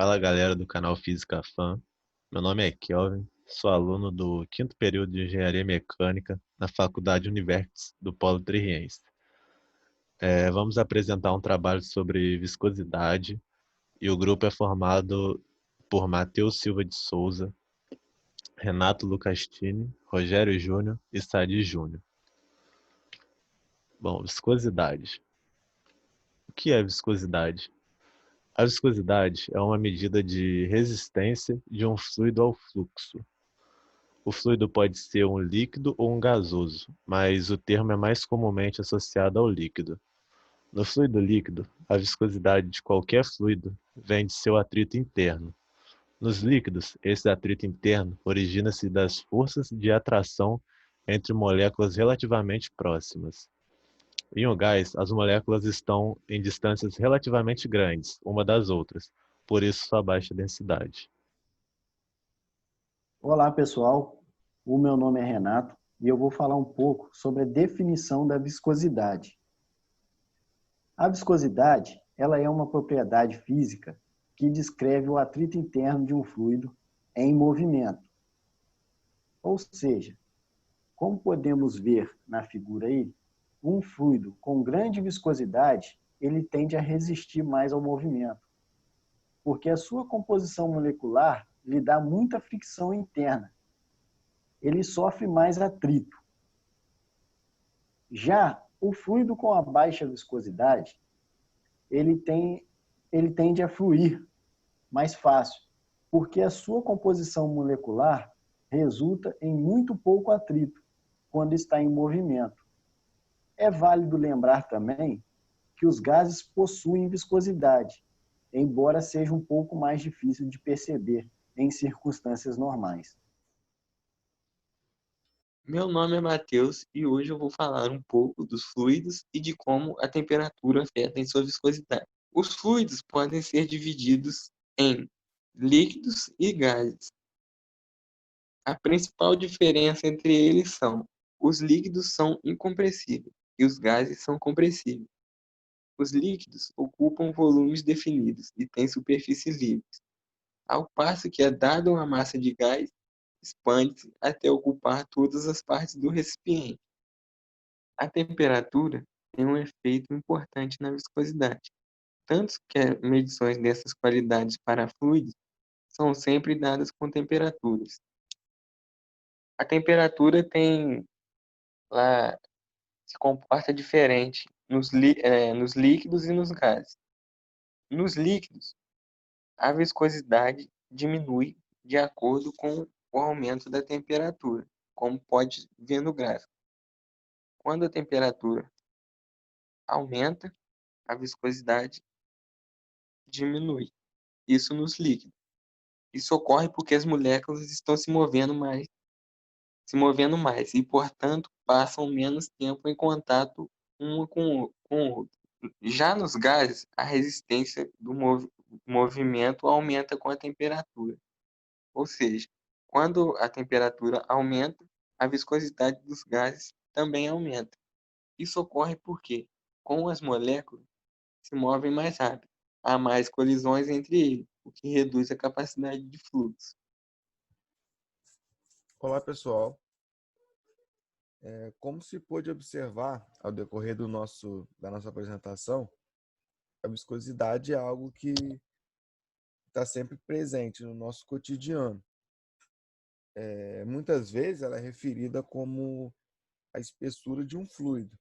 Fala galera do canal Física Fan, meu nome é Kelvin, sou aluno do quinto período de Engenharia Mecânica na Faculdade Univertes do Polo Triense. Vamos apresentar um trabalho sobre viscosidade e o grupo é formado por Matheus Silva de Souza, Renato Lucastini, Rogério Júnior e Sadi Júnior. Bom, viscosidade. O que é viscosidade? A viscosidade é uma medida de resistência de um fluido ao fluxo. O fluido pode ser um líquido ou um gasoso, mas o termo é mais comumente associado ao líquido. No fluido líquido, a viscosidade de qualquer fluido vem de seu atrito interno. Nos líquidos, esse atrito interno origina-se das forças de atração entre moléculas relativamente próximas. Em um gás, as moléculas estão em distâncias relativamente grandes uma das outras, por isso sua baixa densidade. Olá, pessoal. O meu nome é Renato e eu vou falar um pouco sobre a definição da viscosidade. A viscosidade, ela é uma propriedade física que descreve o atrito interno de um fluido em movimento. Ou seja, como podemos ver na figura aí, um fluido com grande viscosidade, ele tende a resistir mais ao movimento, porque a sua composição molecular lhe dá muita fricção interna. Ele sofre mais atrito. Já o fluido com a baixa viscosidade, ele tende a fluir mais fácil, porque a sua composição molecular resulta em muito pouco atrito quando está em movimento. É válido lembrar também que os gases possuem viscosidade, embora seja um pouco mais difícil de perceber em circunstâncias normais. Meu nome é Matheus e hoje eu vou falar um pouco dos fluidos e de como a temperatura afeta em sua viscosidade. Os fluidos podem ser divididos em líquidos e gases. A principal diferença entre eles são: os líquidos são incompressíveis e os gases são compressíveis. Os líquidos ocupam volumes definidos e têm superfícies livres, ao passo que, dado uma massa de gás, expande-se até ocupar todas as partes do recipiente. A temperatura tem um efeito importante na viscosidade, tanto que as medições dessas qualidades para fluidos são sempre dadas com temperaturas. A temperatura lá se comporta diferente nos líquidos e nos gases. Nos líquidos, a viscosidade diminui de acordo com o aumento da temperatura, como pode ver no gráfico. Quando a temperatura aumenta, a viscosidade diminui. Isso nos líquidos. Isso ocorre porque as moléculas estão se movendo mais e, portanto, passam menos tempo em contato uma com o outro. Já nos gases, a resistência do movimento aumenta com a temperatura. Ou seja, quando a temperatura aumenta, a viscosidade dos gases também aumenta. Isso ocorre porque, com as moléculas, se movem mais rápido. Há mais colisões entre eles, o que reduz a capacidade de fluxo. Olá, pessoal. Como se pôde observar ao decorrer da nossa apresentação, a viscosidade é algo que está sempre presente no nosso cotidiano. Muitas vezes ela é referida como a espessura de um fluido,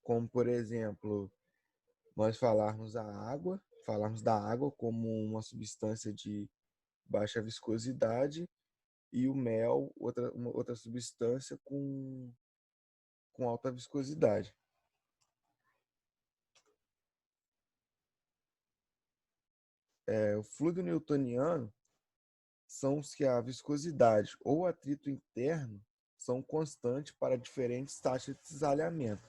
como, por exemplo, nós falarmos da água como uma substância de baixa viscosidade e o mel, uma outra substância com alta viscosidade. O fluido newtoniano são os que a viscosidade ou atrito interno são constantes para diferentes taxas de cisalhamento.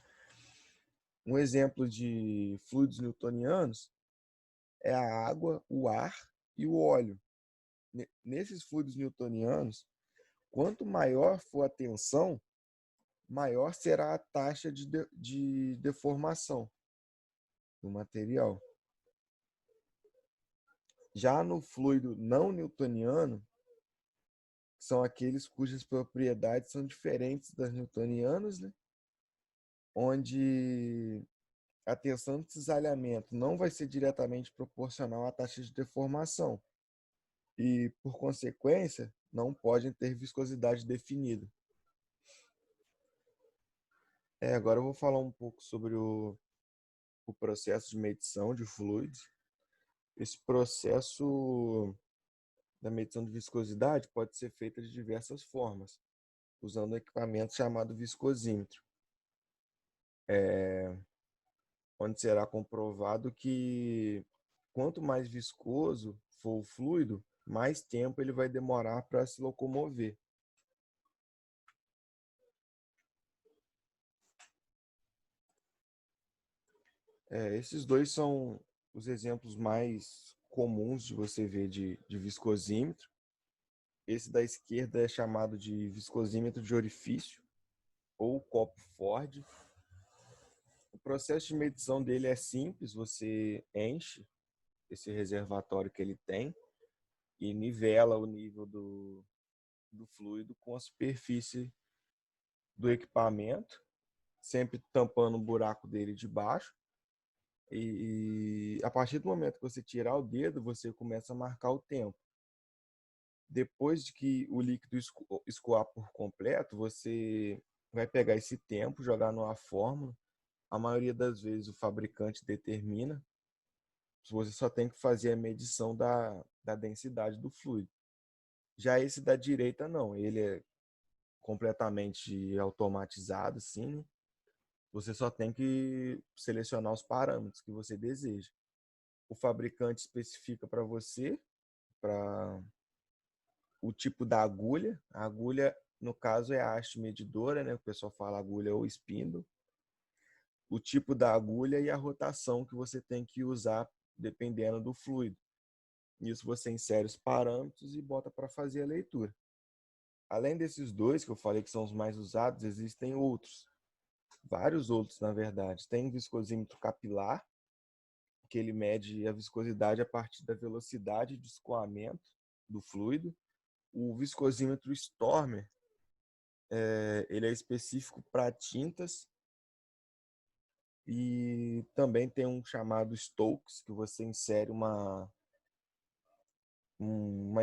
Um exemplo de fluidos newtonianos é a água, o ar e o óleo. Nesses fluidos newtonianos, quanto maior for a tensão, maior será a taxa de deformação do material. Já no fluido não newtoniano, são aqueles cujas propriedades são diferentes das newtonianas, né? Onde a tensão de cisalhamento não vai ser diretamente proporcional à taxa de deformação e, por consequência, não podem ter viscosidade definida. Agora eu vou falar um pouco sobre o processo de medição de fluidos. Esse processo da medição de viscosidade pode ser feito de diversas formas, usando um equipamento chamado viscosímetro, onde será comprovado que quanto mais viscoso for o fluido, mais tempo ele vai demorar para se locomover. Esses dois são os exemplos mais comuns de você ver de viscosímetro. Esse da esquerda é chamado de viscosímetro de orifício ou copo Ford. O processo de medição dele é simples, você enche esse reservatório que ele tem e nivela o nível do fluido com a superfície do equipamento, sempre tampando o buraco dele de baixo. E a partir do momento que você tirar o dedo, você começa a marcar o tempo. Depois de que o líquido escoar por completo, você vai pegar esse tempo, jogar numa fórmula. A maioria das vezes o fabricante determina. Você só tem que fazer a medição da densidade do fluido. Já esse da direita, não. Ele é completamente automatizado, assim, né? Você só tem que selecionar os parâmetros que você deseja. O fabricante especifica para você, para o tipo da agulha. A agulha, no caso, é a haste medidora, né? O pessoal fala agulha ou espíndola. O tipo da agulha e a rotação que você tem que usar dependendo do fluido. Nisso você insere os parâmetros e bota para fazer a leitura. Além desses dois que eu falei que são os mais usados, existem outros. Vários outros, na verdade. Tem o viscosímetro capilar, que ele mede a viscosidade a partir da velocidade de escoamento do fluido. O viscosímetro Stormer, ele é específico para tintas. E também tem um chamado Stokes, que você insere uma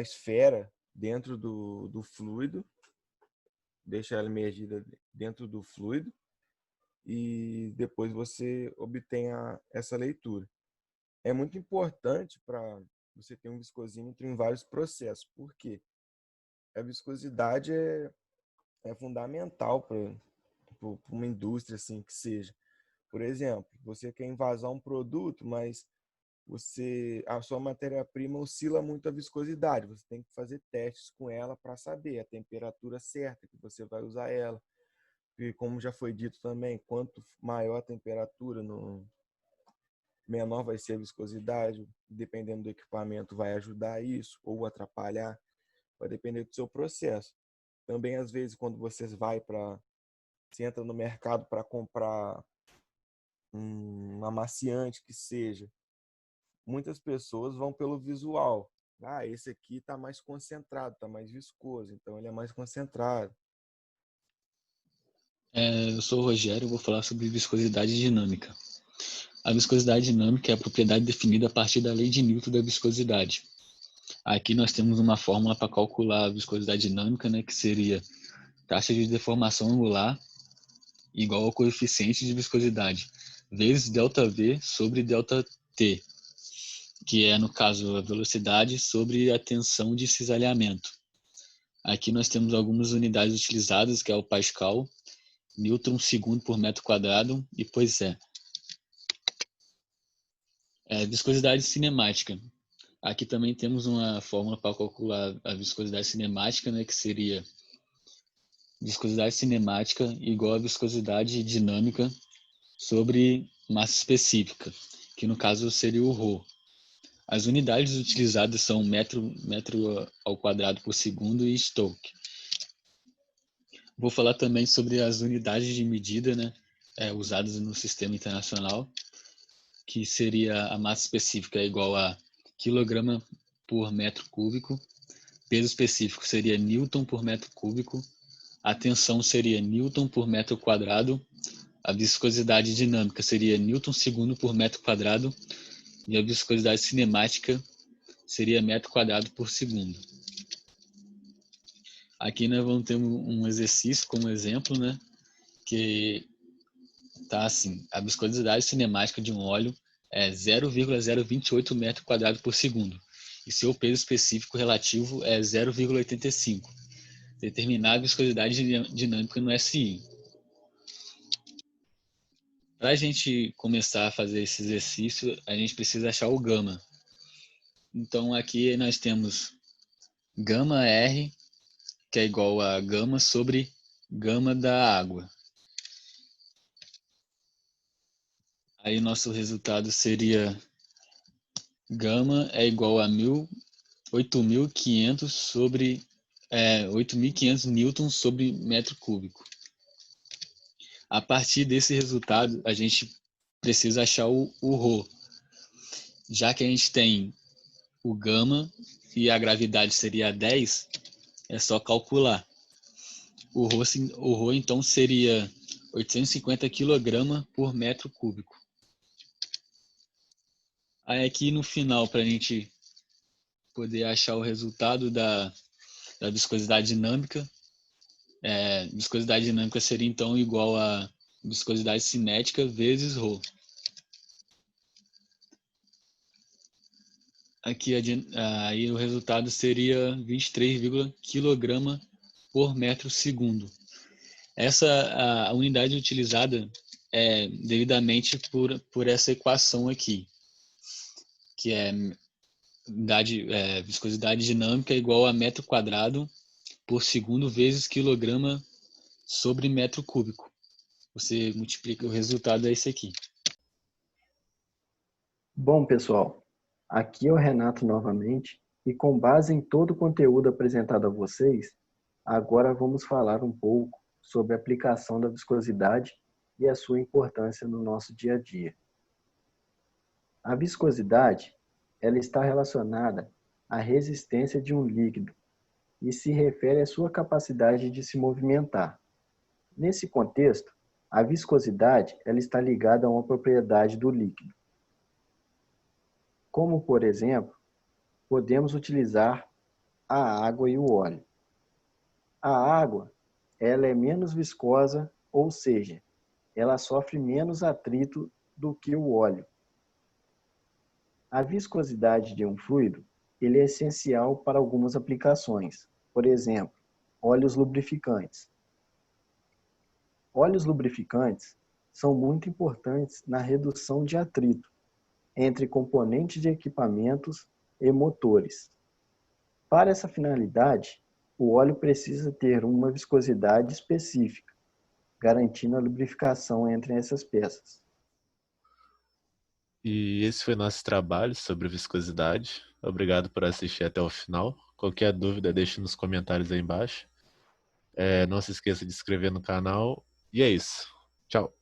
esfera dentro do fluido, deixa ela imergida dentro do fluido e depois você obtém essa leitura. É muito importante para você ter um viscosímetro em vários processos, porque a viscosidade é fundamental para uma indústria assim que seja. Por exemplo, você quer envasar um produto, mas a sua matéria-prima oscila muito a viscosidade. Você tem que fazer testes com ela para saber a temperatura certa que você vai usar ela. E como já foi dito também, quanto maior a temperatura, menor vai ser a viscosidade. Dependendo do equipamento, vai ajudar isso ou atrapalhar. Vai depender do seu processo. Também, às vezes, quando você entra no mercado para comprar um amaciante que seja, muitas pessoas vão pelo visual. Esse aqui está mais concentrado, está mais viscoso, então ele é mais concentrado. Eu sou o Rogério, vou falar sobre viscosidade dinâmica. A viscosidade dinâmica é a propriedade definida a partir da lei de Newton da viscosidade. Aqui nós temos uma fórmula para calcular a viscosidade dinâmica, né, que seria taxa de deformação angular igual ao coeficiente de viscosidade, vezes ΔV sobre ΔT, que é, no caso, a velocidade sobre a tensão de cisalhamento. Aqui nós temos algumas unidades utilizadas, que é o Pascal, Newton segundo por metro quadrado e Poisson. Viscosidade cinemática. Aqui também temos uma fórmula para calcular a viscosidade cinemática, né, que seria viscosidade cinemática igual a viscosidade dinâmica sobre massa específica, que no caso seria o ρ. As unidades utilizadas são metro ao quadrado por segundo e Stoke. Vou falar também sobre as unidades de medida, né, usadas no sistema internacional, que seria a massa específica igual a quilograma por metro cúbico. Peso específico seria Newton por metro cúbico. A tensão seria Newton por metro quadrado. A viscosidade dinâmica seria Newton segundo por metro quadrado. E a viscosidade cinemática seria metro quadrado por segundo. Aqui nós vamos ter um exercício como exemplo, né? Que tá assim: a viscosidade cinemática de um óleo é 0,028 metro quadrado por segundo. E seu peso específico relativo é 0,85. Determinar a viscosidade dinâmica no SI. Para a gente começar a fazer esse exercício, a gente precisa achar o gama. Então aqui nós temos gama R, que é igual a gama sobre gama da água. Aí nosso resultado seria gama é igual a 8.500 sobre 8.500 newtons sobre metro cúbico. A partir desse resultado, a gente precisa achar o ρ. Já que a gente tem o gama e a gravidade seria 10, é só calcular. O ρ então seria 850 kg por metro cúbico. Aí aqui no final, para a gente poder achar o resultado da viscosidade dinâmica, viscosidade dinâmica seria então igual a viscosidade cinética vezes ρ. Aqui aí o resultado seria 23, kg por metro segundo. A unidade utilizada é devidamente por essa equação aqui, que é viscosidade dinâmica igual a metro quadrado por segundo vezes quilograma sobre metro cúbico. Você multiplica, o resultado é esse aqui. Bom, pessoal, aqui é o Renato novamente e com base em todo o conteúdo apresentado a vocês, agora vamos falar um pouco sobre a aplicação da viscosidade e a sua importância no nosso dia a dia. A viscosidade, ela está relacionada à resistência de um líquido e se refere à sua capacidade de se movimentar. Nesse contexto, a viscosidade ela está ligada a uma propriedade do líquido. Como, por exemplo, podemos utilizar a água e o óleo. A água, ela é menos viscosa, ou seja, ela sofre menos atrito do que o óleo. A viscosidade de um fluido, ele é essencial para algumas aplicações. Por exemplo, óleos lubrificantes. Óleos lubrificantes são muito importantes na redução de atrito entre componentes de equipamentos e motores. Para essa finalidade, o óleo precisa ter uma viscosidade específica, garantindo a lubrificação entre essas peças. E esse foi nosso trabalho sobre viscosidade. Obrigado por assistir até o final. Qualquer dúvida, deixe nos comentários aí embaixo. Não se esqueça de se inscrever no canal. E é isso. Tchau.